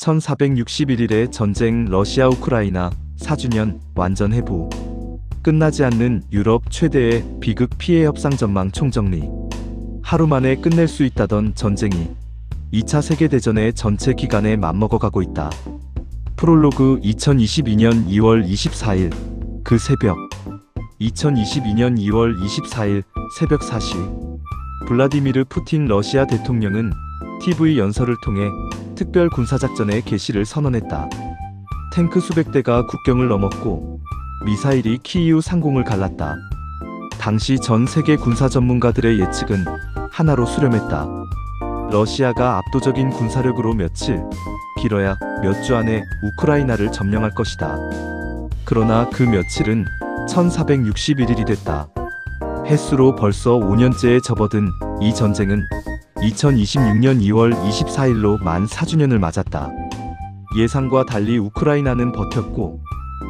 1461일의 전쟁 러시아 우크라이나 4주년 완전 해부. 끝나지 않는 유럽 최대의 비극 피해 협상 전망 총정리. 하루 만에 끝낼 수 있다던 전쟁이 2차 세계대전의 전체 기간에 맞먹어가고 있다. 프롤로그 2022년 2월 24일 그 새벽 2022년 2월 24일 새벽 4시 블라디미르 푸틴 러시아 대통령은 TV 연설을 통해 특별 군사작전의 개시를 선언했다. 탱크 수백 대가 국경을 넘었고 미사일이 키이우 상공을 갈랐다. 당시 전 세계 군사 전문가들의 예측은 하나로 수렴했다. 러시아가 압도적인 군사력으로 며칠, 길어야 몇 주 안에 우크라이나를 점령할 것이다. 그러나 그 며칠은 1461일이 됐다. 햇수로 벌써 5년째에 접어든 이 전쟁은 2026년 2월 24일로 만 4주년을 맞았다. 예상과 달리 우크라이나는 버텼고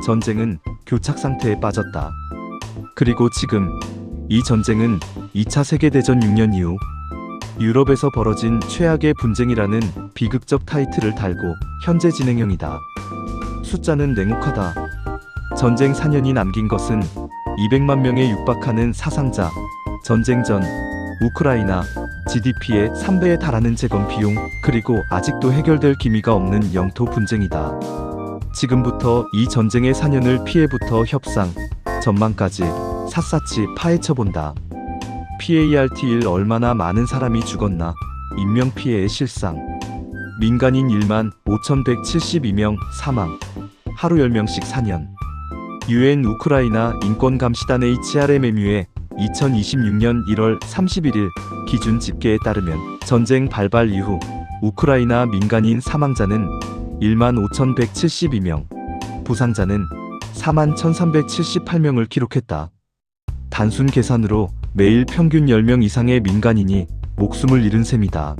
전쟁은 교착 상태에 빠졌다. 그리고 지금 이 전쟁은 2차 세계대전 6년 이후 유럽에서 벌어진 최악의 분쟁이라는 비극적 타이틀을 달고 현재 진행형이다. 숫자는 냉혹하다. 전쟁 4년이 남긴 것은 200만 명에 육박하는 사상자, 전쟁 전 우크라이나 GDP의 3배에 달하는 재건 비용, 그리고 아직도 해결될 기미가 없는 영토 분쟁이다. 지금부터 이 전쟁의 4년을 피해부터 협상, 전망까지 샅샅이 파헤쳐본다. PART1 얼마나 많은 사람이 죽었나, 인명피해의 실상. 민간인 1만 5,172명 사망, 하루 10명씩 4년. UN 우크라이나 인권감시단 HRMMU의 2026년 1월 31일 기준 집계에 따르면 전쟁 발발 이후 우크라이나 민간인 사망자는 1만 5,172명, 부상자는 4만 1,378명을 기록했다. 단순 계산으로 매일 평균 10명 이상의 민간인이 목숨을 잃은 셈이다.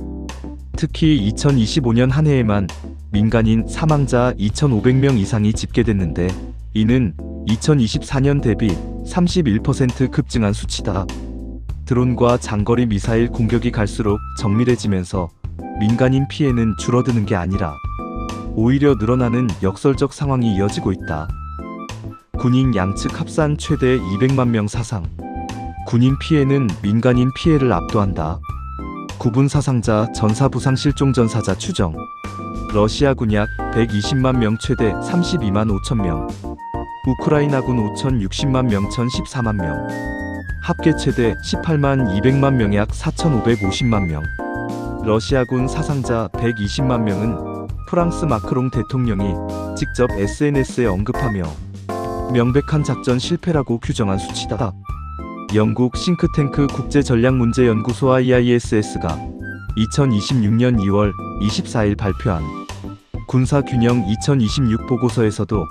특히 2025년 한 해에만 민간인 사망자 2,500명 이상이 집계됐는데 이는 2024년 대비 31% 급증한 수치다. 드론과 장거리 미사일 공격이 갈수록 정밀해지면서 민간인 피해는 줄어드는 게 아니라 오히려 늘어나는 역설적 상황이 이어지고 있다. 군인 양측 합산 최대 200만 명 사상. 군인 피해는 민간인 피해를 압도한다. 구분 사상자, 전사 부상 실종 전사자 추정. 러시아군 약 120만 명 최대 32만 5천 명. 우크라이나군 5,060만 명 1,014만 명. 합계 최대 18만 200만 명 약 4,550만 명. 러시아군 사상자 120만 명은 프랑스 마크롱 대통령이 직접 SNS에 언급하며 명백한 작전 실패라고 규정한 수치다. 영국 싱크탱크 국제전략문제연구소 IISS가 2026년 2월 24일 발표한 군사균형 2026 보고서에서도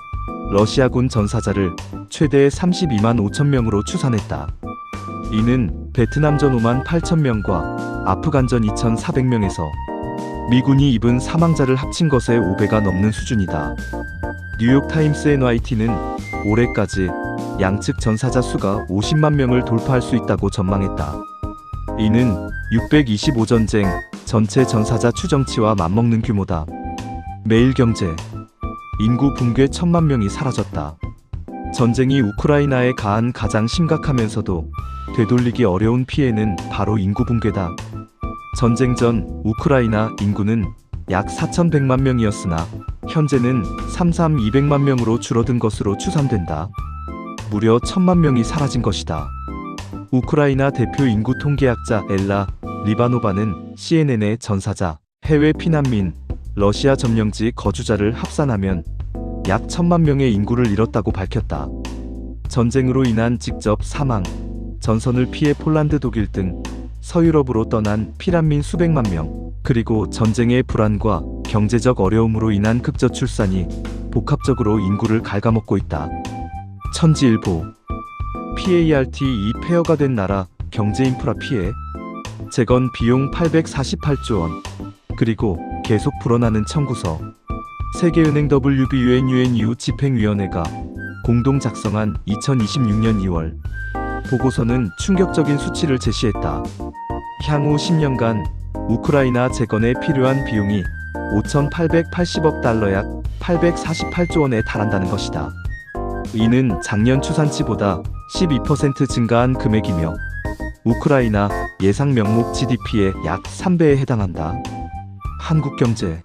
러시아군 전사자를 최대 32만 5천 명으로 추산했다. 이는 베트남전 5만 8천 명과 아프간전 2,400명에서 미군이 입은 사망자를 합친 것의 5배가 넘는 수준이다. 뉴욕타임스 NYT는 올해까지 양측 전사자 수가 50만 명을 돌파할 수 있다고 전망했다. 이는 625전쟁 전체 전사자 추정치와 맞먹는 규모다. 매일경제. 인구 붕괴 1,000만 명이 사라졌다. 전쟁이 우크라이나에 가한 가장 심각하면서도 되돌리기 어려운 피해는 바로 인구 붕괴다. 전쟁 전 우크라이나 인구는 약 4,100만 명이었으나 현재는 3,200만 명으로 줄어든 것으로 추산된다. 무려 1,000만 명이 사라진 것이다. 우크라이나 대표 인구 통계학자 엘라 리바노바는 CNN의 전사자, 해외 피난민, 러시아 점령지 거주자를 합산하면 약 1,000만 명의 인구를 잃었다고 밝혔다. 전쟁으로 인한 직접 사망, 전선을 피해 폴란드, 독일 등 서유럽으로 떠난 피난민 수백만 명, 그리고 전쟁의 불안과 경제적 어려움으로 인한 극저출산이 복합적으로 인구를 갉아먹고 있다. 천지일보. PART2 폐허가 된 나라 경제 인프라 피해. 재건 비용 848조 원. 그리고 계속 불어나는 청구서. 세계은행 WBUNUNU 집행위원회가 공동 작성한 2026년 2월 보고서는 충격적인 수치를 제시했다. 향후 10년간 우크라이나 재건에 필요한 비용이 5,880억 달러 약 848조 원에 달한다는 것이다. 이는 작년 추산치보다 12% 증가한 금액이며 우크라이나 예상 명목 GDP의 약 3배에 해당한다. 한국경제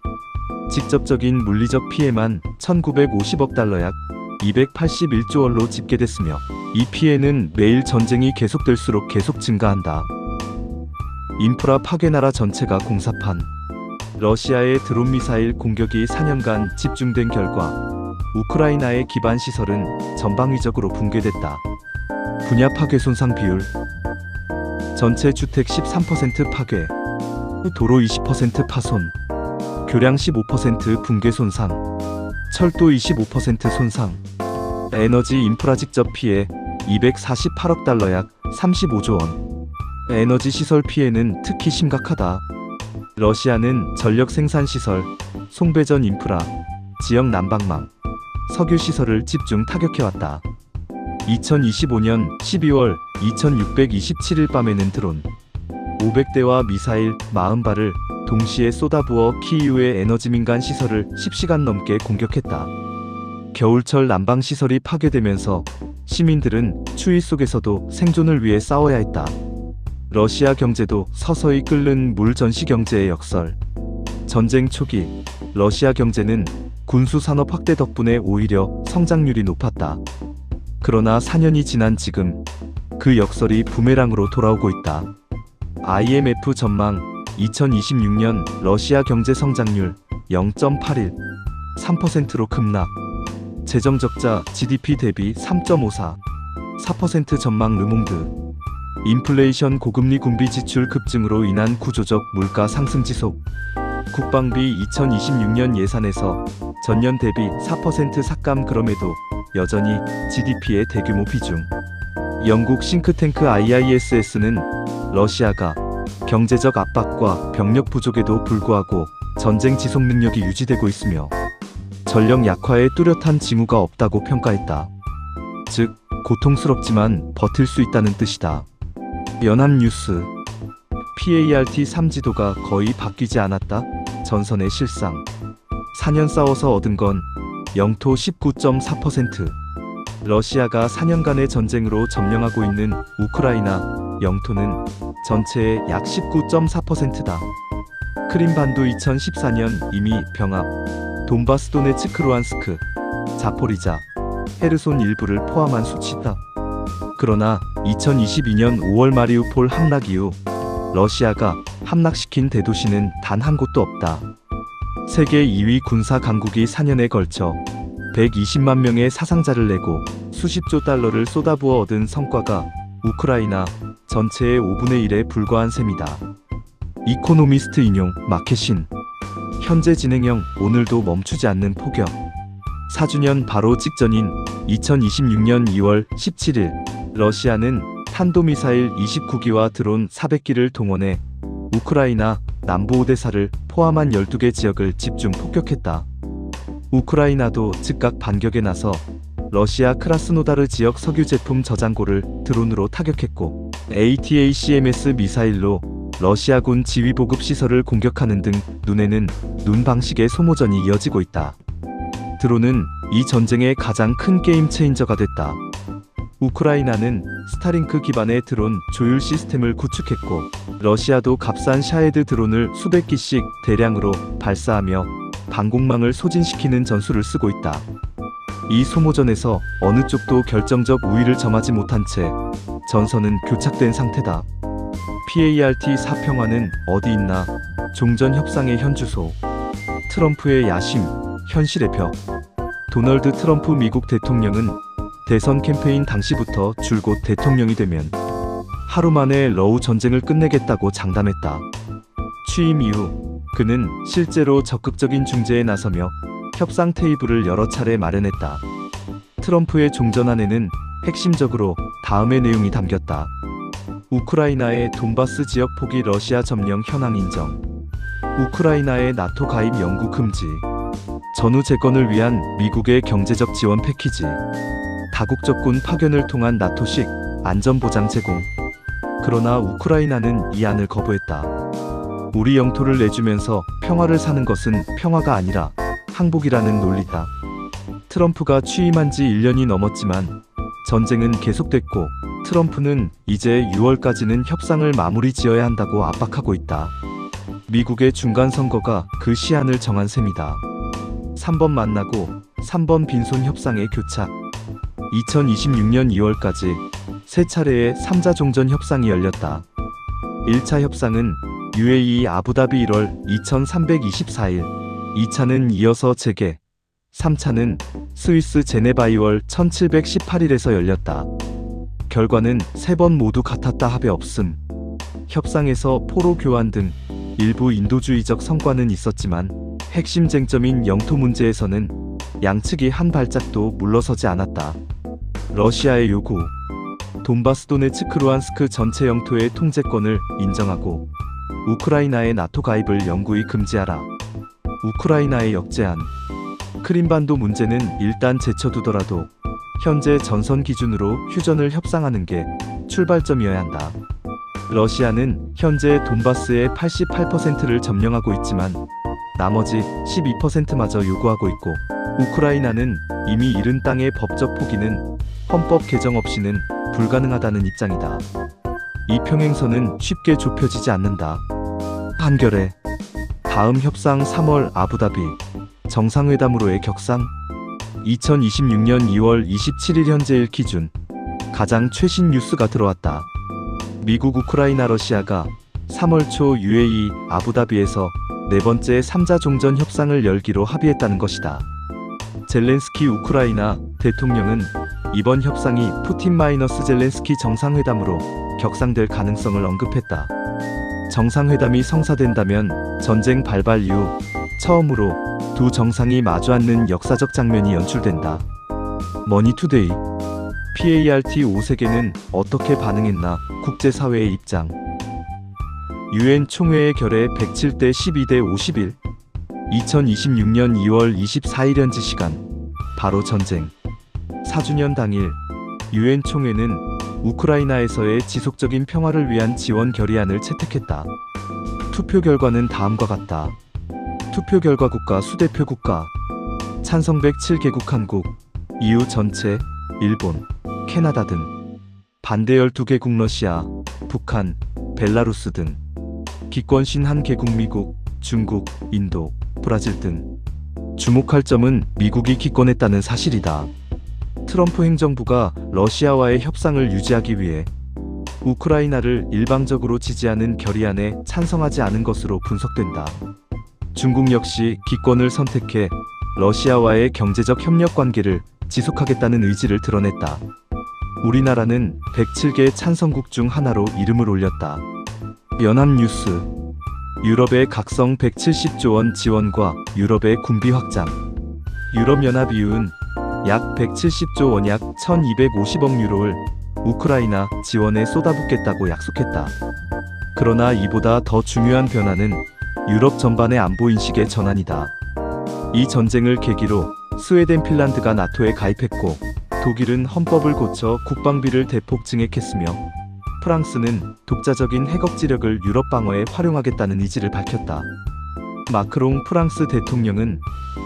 직접적인 물리적 피해만 1,950억 달러 약 281조 원로 집계됐으며 이 피해는 매일 전쟁이 계속될수록 계속 증가한다. 인프라 파괴 나라 전체가 공사판 러시아의 드론 미사일 공격이 4년간 집중된 결과 우크라이나의 기반 시설은 전방위적으로 붕괴됐다. 분야 파괴 손상 비율 전체 주택 13% 파괴, 도로 20% 파손, 교량 15% 붕괴 손상, 철도 25% 손상, 에너지 인프라 직접 피해 248억 달러 약 35조 원. 에너지 시설 피해는 특히 심각하다. 러시아는 전력 생산 시설, 송배전 인프라, 지역 난방망, 석유 시설을 집중 타격해왔다. 2025년 12월 2627일 밤에는 드론 500대와 미사일 40발을 동시에 쏟아부어 키이우의 에너지 민간 시설을 10시간 넘게 공격했다. 겨울철 난방 시설이 파괴되면서 시민들은 추위 속에서도 생존을 위해 싸워야 했다. 러시아 경제도 서서히 끓는 물 전시 경제의 역설. 전쟁 초기 러시아 경제는 군수 산업 확대 덕분에 오히려 성장률이 높았다. 그러나 4년이 지난 지금 그 역설이 부메랑으로 돌아오고 있다. IMF 전망 2026년 러시아 경제 성장률 0.81, 3%로 급락. 재정 적자 GDP 대비 3.54, 4% 전망 르몽드. 인플레이션 고금리 군비 지출 급증으로 인한 구조적 물가 상승 지속. 국방비 2026년 예산에서 전년 대비 4% 삭감. 그럼에도 여전히 GDP의 대규모 비중. 영국 싱크탱크 IISS는 러시아가 경제적 압박과 병력 부족에도 불구하고 전쟁 지속 능력이 유지되고 있으며 전력 약화에 뚜렷한 징후가 없다고 평가했다. 즉, 고통스럽지만 버틸 수 있다는 뜻이다. 연합뉴스 PART3 지도가 거의 바뀌지 않았다. 전선의 실상 4년 싸워서 얻은 건 영토 19.4%. 러시아가 4년간의 전쟁으로 점령하고 있는 우크라이나 영토는 전체의 약 19.4%다. 크림반도 2014년 이미 병합, 돈바스 도네츠크 루안스크, 자포리자, 헤르손 일부를 포함한 수치다. 그러나 2022년 5월 마리우폴 함락 이후 러시아가 함락시킨 대도시는 단 한 곳도 없다. 세계 2위 군사 강국이 4년에 걸쳐 120만 명의 사상자를 내고 수십조 달러를 쏟아부어 얻은 성과가 우크라이나 전체의 5분의 1에 불과한 셈이다. 이코노미스트 인용 마켓신 현재 진행형 오늘도 멈추지 않는 폭격. 4주년 바로 직전인 2026년 2월 17일 러시아는 탄도미사일 29기와 드론 400기를 동원해 우크라이나 남부 오데사를 포함한 12개 지역을 집중 폭격했다. 우크라이나도 즉각 반격에 나서 러시아 크라스노다르 지역 석유 제품 저장고를 드론으로 타격했고 ATACMS 미사일로 러시아군 지휘보급 시설을 공격하는 등 눈에는 눈 방식의 소모전이 이어지고 있다. 드론은 이 전쟁의 가장 큰 게임 체인저가 됐다. 우크라이나는 스타링크 기반의 드론 조율 시스템을 구축했고 러시아도 값싼 샤헤드 드론을 수백 기씩 대량으로 발사하며 방공망을 소진시키는 전술을 쓰고 있다. 이 소모전에서 어느 쪽도 결정적 우위를 점하지 못한 채 전선은 교착된 상태다. PART 사평화는 어디 있나? 종전 협상의 현주소. 트럼프의 야심, 현실의 벽. 도널드 트럼프 미국 대통령은 대선 캠페인 당시부터 줄곧 대통령이 되면 하루 만에 러우 전쟁을 끝내겠다고 장담했다. 취임 이후 그는 실제로 적극적인 중재에 나서며 협상 테이블을 여러 차례 마련했다. 트럼프의 종전안에는 핵심적으로 다음의 내용이 담겼다. 우크라이나의 돈바스 지역 포기, 러시아 점령 현황 인정, 우크라이나의 나토 가입 영구 금지, 전후 재건을 위한 미국의 경제적 지원 패키지, 다국적군 파견을 통한 나토식 안전보장 제공. 그러나 우크라이나는 이 안을 거부했다. 우리 영토를 내주면서 평화를 사는 것은 평화가 아니라 항복이라는 논리다. 트럼프가 취임한 지 1년이 넘었지만 전쟁은 계속됐고 트럼프는 이제 6월까지는 협상을 마무리 지어야 한다고 압박하고 있다. 미국의 중간선거가 그 시한을 정한 셈이다. 3번 만나고 3번 빈손 협상의 교착. 2026년 2월까지 세 차례의 3자 종전 협상이 열렸다. 1차 협상은 UAE 아부다비 1월 2324일, 2차는 이어서 재개, 3차는 스위스 제네바 2월 1718일에서 열렸다. 결과는 3번 모두 같았다. 합의 없음. 협상에서 포로 교환 등 일부 인도주의적 성과는 있었지만 핵심 쟁점인 영토 문제에서는 양측이 한 발짝도 물러서지 않았다. 러시아의 요구. 돈바스 도네츠크 루안스크 전체 영토의 통제권을 인정하고 우크라이나의 나토 가입을 영구히 금지하라. 우크라이나의 역제한. 크림반도 문제는 일단 제쳐두더라도 현재 전선 기준으로 휴전을 협상하는 게 출발점이어야 한다. 러시아는 현재 돈바스의 88%를 점령하고 있지만 나머지 12%마저 요구하고 있고 우크라이나는 이미 잃은 땅의 법적 포기는 헌법 개정 없이는 불가능하다는 입장이다. 이 평행선은 쉽게 좁혀지지 않는다. 한겨레. 다음 협상 3월 아부다비 정상회담으로의 격상. 2026년 2월 27일 현재일 기준 가장 최신 뉴스가 들어왔다. 미국, 우크라이나, 러시아가 3월 초 UAE 아부다비에서 네 번째 3자 종전 협상을 열기로 합의했다는 것이다. 젤렌스키 우크라이나 대통령은 이번 협상이 푸틴 - 젤렌스키 정상회담으로 격상될 가능성을 언급했다. 정상회담이 성사된다면 전쟁 발발 이후 처음으로 두 정상이 마주 앉는 역사적 장면이 연출된다. 머니투데이. PART 5세계는 어떻게 반응했나? 국제사회의 입장. UN 총회의 결의 107대 12대 51. 2026년 2월 24일 현지 시간. 바로 전쟁 4주년 당일 UN 총회는 우크라이나에서의 지속적인 평화를 위한 지원 결의안을 채택했다. 투표 결과는 다음과 같다. 투표 결과 국가 수대표 국가 찬성 107개국 한국, EU 전체, 일본, 캐나다 등 반대 12개국 러시아, 북한, 벨라루스 등 기권 51개국 미국, 중국, 인도, 브라질 등 주목할 점은 미국이 기권했다는 사실이다. 트럼프 행정부가 러시아와의 협상을 유지하기 위해 우크라이나를 일방적으로 지지하는 결의안에 찬성하지 않은 것으로 분석된다. 중국 역시 기권을 선택해 러시아와의 경제적 협력 관계를 지속하겠다는 의지를 드러냈다. 우리나라는 107개 찬성국 중 하나로 이름을 올렸다. 연합뉴스. 유럽의 각성 170조 원 지원과 유럽의 군비 확장. 유럽연합 EU는 약 170조 원 약 1250억 유로를 우크라이나 지원에 쏟아붓겠다고 약속했다. 그러나 이보다 더 중요한 변화는 유럽 전반의 안보 인식의 전환이다. 이 전쟁을 계기로 스웨덴, 핀란드가 나토에 가입했고 독일은 헌법을 고쳐 국방비를 대폭 증액했으며 프랑스는 독자적인 핵억지력을 유럽 방어에 활용하겠다는 의지를 밝혔다. 마크롱 프랑스 대통령은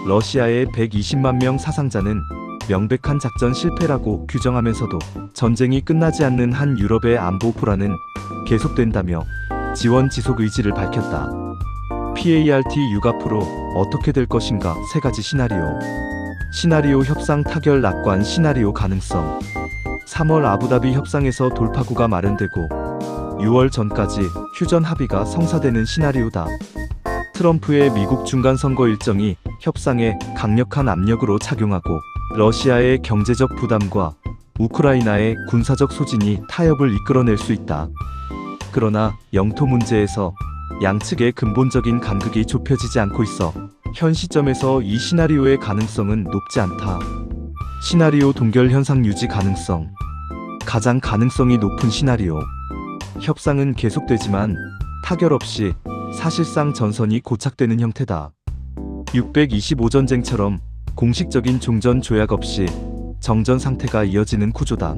러시아의 120만 명 사상자는 명백한 작전 실패라고 규정하면서도 전쟁이 끝나지 않는 한 유럽의 안보 불안은 계속된다며 지원 지속 의지를 밝혔다. PART 6 앞으로 어떻게 될 것인가? 세 가지 시나리오 협상 타결 낙관 시나리오 가능성. 3월 아부다비 협상에서 돌파구가 마련되고 6월 전까지 휴전 합의가 성사되는 시나리오다. 트럼프의 미국 중간선거 일정이 협상에 강력한 압력으로 작용하고 러시아의 경제적 부담과 우크라이나의 군사적 소진이 타협을 이끌어낼 수 있다. 그러나 영토 문제에서 양측의 근본적인 간극이 좁혀지지 않고 있어 현 시점에서 이 시나리오의 가능성은 높지 않다. 시나리오 동결 현상 유지 가능성. 가장 가능성이 높은 시나리오. 협상은 계속되지만 타결 없이 사실상 전선이 고착되는 형태다. 625전쟁처럼 공식적인 종전 조약 없이 정전 상태가 이어지는 구조다.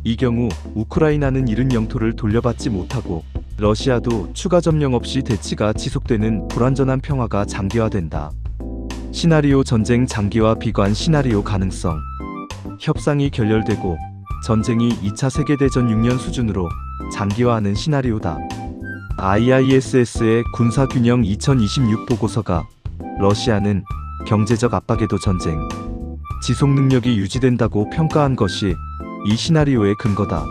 이 경우 우크라이나는 잃은 영토를 돌려받지 못하고 러시아도 추가 점령 없이 대치가 지속되는 불완전한 평화가 장기화된다. 시나리오 전쟁 장기화 비관 시나리오 가능성. 협상이 결렬되고 전쟁이 2차 세계대전 6년 수준으로 장기화하는 시나리오다. IISS의 군사균형 2026 보고서가 러시아는 경제적 압박에도 전쟁 지속 능력이 유지된다고 평가한 것이 이 시나리오의 근거다.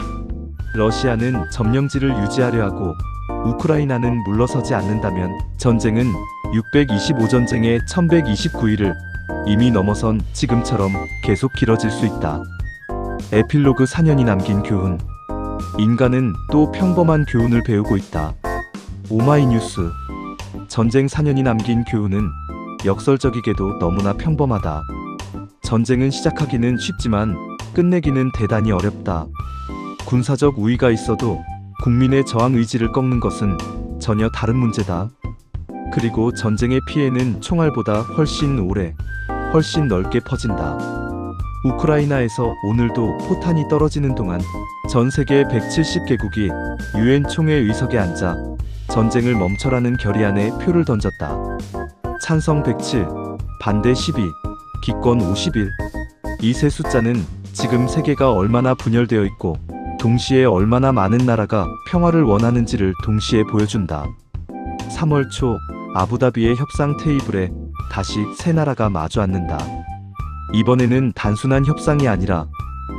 러시아는 점령지를 유지하려 하고 우크라이나는 물러서지 않는다면 전쟁은 625전쟁의 1129일을 이미 넘어선 지금처럼 계속 길어질 수 있다. 에필로그 4년이 남긴 교훈. 인간은 또 평범한 교훈을 배우고 있다. 오마이뉴스. 전쟁 4년이 남긴 교훈은 역설적이게도 너무나 평범하다. 전쟁은 시작하기는 쉽지만 끝내기는 대단히 어렵다. 군사적 우위가 있어도 국민의 저항 의지를 꺾는 것은 전혀 다른 문제다. 그리고 전쟁의 피해는 총알보다 훨씬 오래, 훨씬 넓게 퍼진다. 우크라이나에서 오늘도 포탄이 떨어지는 동안 전 세계 170개국이 유엔 총회 의석에 앉아 전쟁을 멈춰라는 결의안에 표를 던졌다. 찬성 107, 반대 12, 기권 51. 이 세 숫자는 지금 세계가 얼마나 분열되어 있고 동시에 얼마나 많은 나라가 평화를 원하는지를 동시에 보여준다. 3월 초 아부다비의 협상 테이블에 다시 세 나라가 마주 앉는다. 이번에는 단순한 협상이 아니라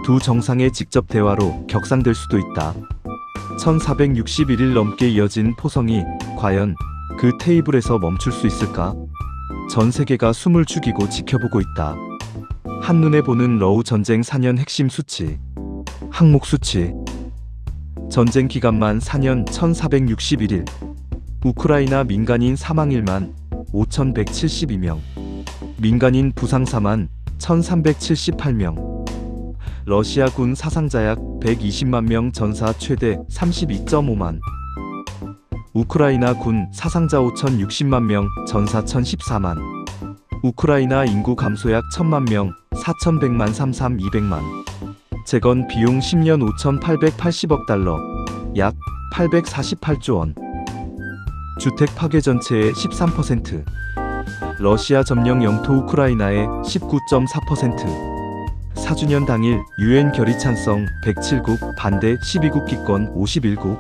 두 정상의 직접 대화로 격상될 수도 있다. 1461일 넘게 이어진 포성이 과연 그 테이블에서 멈출 수 있을까? 전 세계가 숨을 죽이고 지켜보고 있다. 한눈에 보는 러우 전쟁 4년 핵심 수치. 항목 수치. 전쟁 기간만 4년 1461일. 우크라이나 민간인 사망 1만 5172명. 민간인 부상 4만 1378명. 러시아 군 사상자 약 120만 명. 전사 최대 32.5만. 우크라이나 군 사상자 5060만 명. 전사 1014만. 우크라이나 인구 감소 약 1000만 명. 4100만 200만. 재건 비용 10년 5880억 달러. 약 848조 원. 주택 파괴 전체의 13%. 러시아 점령 영토 우크라이나의 19.4%. 4주년 당일 유엔 결의 찬성 107국, 반대 12국, 기권 51국.